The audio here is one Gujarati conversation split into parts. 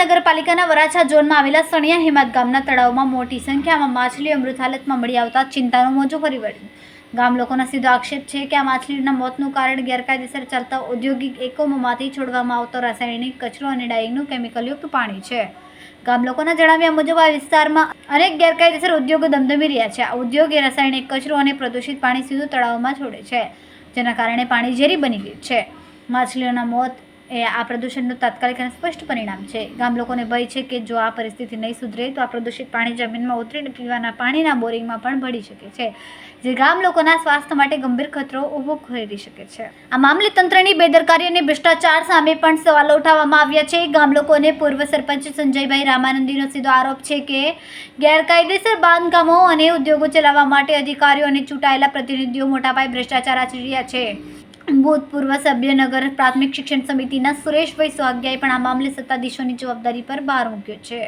મહાનગરપાલિકાના વરાછા ઝોનમાં આવેલા સણિયા હિમાત ગામના તળાવમાં મોટી સંખ્યામાં માછલીઓ મૃત હાલતમાં મળી આવતા ચિંતાનું મોજું ફરી વળ્યું. ગામ લોકોનો સીધો આક્ષેપ છે કે આ માછલીઓના મોતનું કારણ ગેરકાયદેસર ચાલતા ઔદ્યોગિક એકમોમાંથી છોડવામાં આવતો રાસાયણિક કચરો અને ડાઇંગનું કેમિકલયુક્ત પાણી છે. ગામ લોકોના જણાવ્યા મુજબ આ વિસ્તારમાં અનેક ગેરકાયદેસર ઉદ્યોગો ધમધમી રહ્યા છે. આ ઉદ્યોગે રાસાયણિક કચરો અને પ્રદૂષિત પાણી સીધું તળાવમાં છોડે છે, જેના કારણે પાણી ઝેરી બની ગયું છે. માછલીઓના મોત એ આ પ્રદૂષણનું તાત્કાલિક અને સ્પષ્ટ પરિણામ છે. ગામ લોકોને ભય છે કે જો આ પરિસ્થિતિ નહીં સુધરે તો આ પ્રદૂષિત પાણી જમીનમાં ઉતરીને પીવાના પાણીના બોરિંગમાં પણ ભળી શકે છે, જે ગામ લોકોના સ્વાસ્થ્ય માટે ગંભીર ખતરો ઊભો કરી શકે છે. આ મામલે તંત્રની બેદરકારી અને ભ્રષ્ટાચાર સામે પણ સવાલો ઉઠાવવામાં આવ્યા છે. ગામ લોકોને પૂર્વ સરપંચ સંજયભાઈ રામાનંદીનો સીધો આરોપ છે કે ગેરકાયદેસર બાંધકામો અને ઉદ્યોગો ચલાવવા માટે અધિકારીઓ અને ચૂંટાયેલા પ્રતિનિધિઓ મોટા પાયે ભ્રષ્ટાચાર આચરી રહ્યા છે. ભૂતપૂર્વ સભ્ય નગર પ્રાથમિક શિક્ષણ સમિતિના સુરેશભાઈ સોહાગિયાએ પણ આ મામલે સત્તાધીશોની જવાબદારી પર ભાર મૂક્યો છે.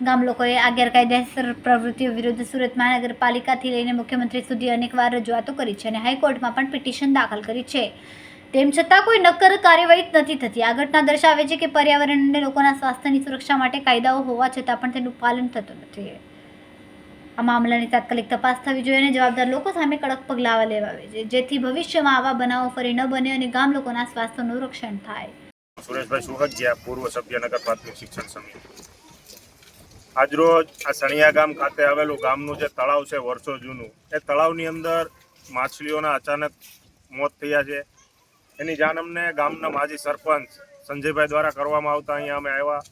ગામ લોકોએ આ ગેરકાયદેસર પ્રવૃત્તિઓ વિરુદ્ધ સુરત મહાનગરપાલિકાથી લઈને મુખ્યમંત્રી સુધી અનેકવાર રજૂઆતો કરી છે અને હાઈકોર્ટમાં પણ પિટિશન દાખલ કરી છે. તેમ છતાં કોઈ નક્કર કાર્યવાહી નથી થતી. આ ઘટના દર્શાવે છે કે પર્યાવરણ અને લોકોના સ્વાસ્થ્યની સુરક્ષા માટે કાયદાઓ હોવા છતાં પણ તેનું પાલન થતું નથી. આ મામલાની તાત્કાલિક તપાસ થવી જોઈએ અને જવાબદાર લોકો સામે કડક પગલાં લેવા જોઈએ, જેથી ભવિષ્યમાં આવા બનાવો ફરી ન બને અને ગામ લોકોના સ્વાસ્થ્યનું રક્ષણ થાય. સુરેશભાઈ સોહાગિયા, પૂર્વ સભ્ય નગર પ્રાથમિક શિક્ષણ સમિતિ. આજરોજ આ સણિયા ગામ ખાતે આવેલું ગામનું જે તળાવ છે વર્ષો જૂનું, એ તળાવની અંદર માછલીઓના અચાનક મોત થયા છે. એની જાણ અમને ગામના માજી સરપંચ સંજયભાઈ દ્વારા કરવામાં આવતા અહીંયા અમે આવ્યા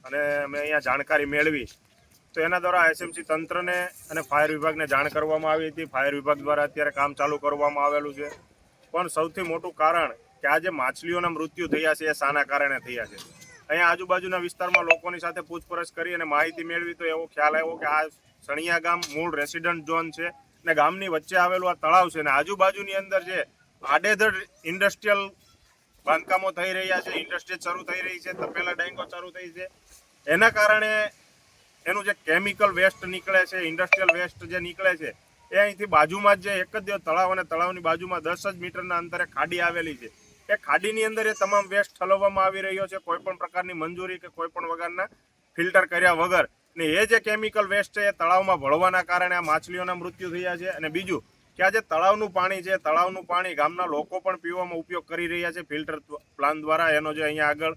અને અમે અહીંયા જાણકારી મેળવી. તો એના દ્વારા એસએમસી તંત્રને અને ફાયર વિભાગને જાણ કરવામાં આવી હતી. ફાયર વિભાગ દ્વારા અત્યારે કામ ચાલુ કરવામાં આવેલું છે. પણ સૌથી મોટું કારણ કે આ જે માછલીઓના મૃત્યુ થયા છે એ શાના કારણે થયા છે. અહીંયા આજુબાજુના વિસ્તારમાં લોકોની સાથે પૂછપરછ કરી અને માહિતી મેળવી તો એવો ખ્યાલ આવ્યો કે આ સણિયા ગામ મૂળ રેસિડન્ટ ઝોન છે ને ગામની વચ્ચે આવેલું આ તળાવ છે ને આજુબાજુની અંદર જે આડેધડ ઇન્ડસ્ટ્રીયલ બાંધકામો થઈ રહ્યા છે, ઇન્ડસ્ટ્રી શરૂ થઈ રહી છે, તપેલા ડાયંગો શરૂ થઈ છે. એના કારણે એનું જે કેમિકલ વેસ્ટ નીકળે છે, ઇન્ડસ્ટ્રીયલ વેસ્ટ જે નીકળે છે, એ અહીંથી બાજુમાં જ જે એક જ તળાવ અને તળાવની બાજુમાં 10 જ મીટરના અંતરે ખાડી આવેલી છે. એ ખાડીની અંદર એ તમામ વેસ્ટ ઠલવવામાં આવી રહ્યો છે, કોઈ પણ પ્રકારની મંજૂરી કે કોઈ પણ વગરના ફિલ્ટર કર્યા વગર. ને એ જે કેમિકલ વેસ્ટ છે એ તળાવમાં ભળવાના કારણે આ માછલીઓના મૃત્યુ થયા છે. અને બીજું કે આ જે તળાવનું પાણી છે, તળાવનું પાણી ગામના લોકો પણ પીવામાં ઉપયોગ કરી રહ્યા છે ફિલ્ટર પ્લાન દ્વારા. એનો જે અહીંયા આગળ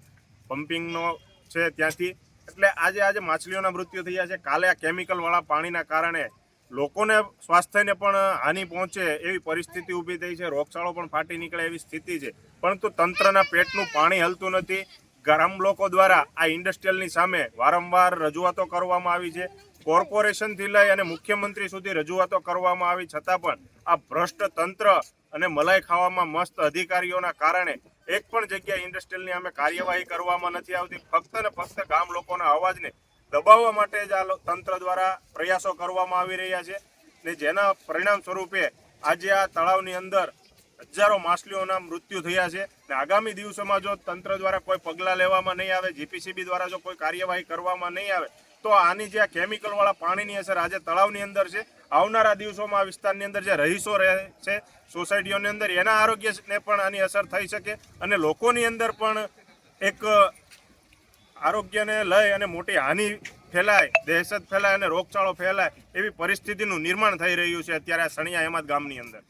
પમ્પિંગનો છે ત્યાંથી. એટલે આજે માછલીઓના મૃત્યુ થયા છે. કાલે આ કેમિકલવાળા પાણીના કારણે લોકોને સ્વાસ્થ્યને પણ હાનિ પહોંચે એવી પરિસ્થિતિ ઊભી થઈ છે. રોગચાળો પણ ફાટી નીકળે એવી સ્થિતિ છે. પરંતુ તંત્રના પેટનું પાણી હલતું નથી. ગામ લોકો દ્વારા આ ઇન્ડસ્ટ્રીયલની સામે વારંવાર રજૂઆતો કરવામાં આવી છે. કોર્પોરેશનથી લઈ અને મુખ્યમંત્રી સુધી રજૂઆતો કરવામાં આવી છતાં પણ આ ભ્રષ્ટ તંત્ર અને મલાઈ ખાવામાં મસ્ત અધિકારીઓના કારણે એક પણ જગ્યાએ ઇન્ડસ્ટ્રીયલની અમે કાર્યવાહી કરવામાં નથી આવતી. ફક્ત ને ફક્ત ગામ લોકોના અવાજને દબાવવા માટે જ આ તંત્ર દ્વારા પ્રયાસો કરવામાં આવી રહ્યા છે. ને જેના પરિણામ સ્વરૂપે આજે આ તળાવની અંદર હજારો માછલીઓના મૃત્યુ થયા છે. ને આગામી દિવસોમાં જો તંત્ર દ્વારા કોઈ પગલાં લેવામાં નહીં આવે, જીપીસીબી દ્વારા જો કોઈ કાર્યવાહી કરવામાં નહીં આવે, તો આની જે આ કેમિકલવાળા પાણીની અસર આજે તળાવની અંદર છે, આવનારા દિવસોમાં આ વિસ્તારની અંદર જે રહીશો રહે છે સોસાયટીઓની અંદર, એના આરોગ્યને પણ આની અસર થઈ શકે અને લોકોની અંદર પણ એક આરોગ્યને લઈ અને મોટી હાનિ ફેલાય, દહેશત ફેલાય અને રોગચાળો ફેલાય એવી પરિસ્થિતિનું નિર્માણ થઈ રહ્યું છે અત્યારે આ સણિયા હિમાત ગામની અંદર.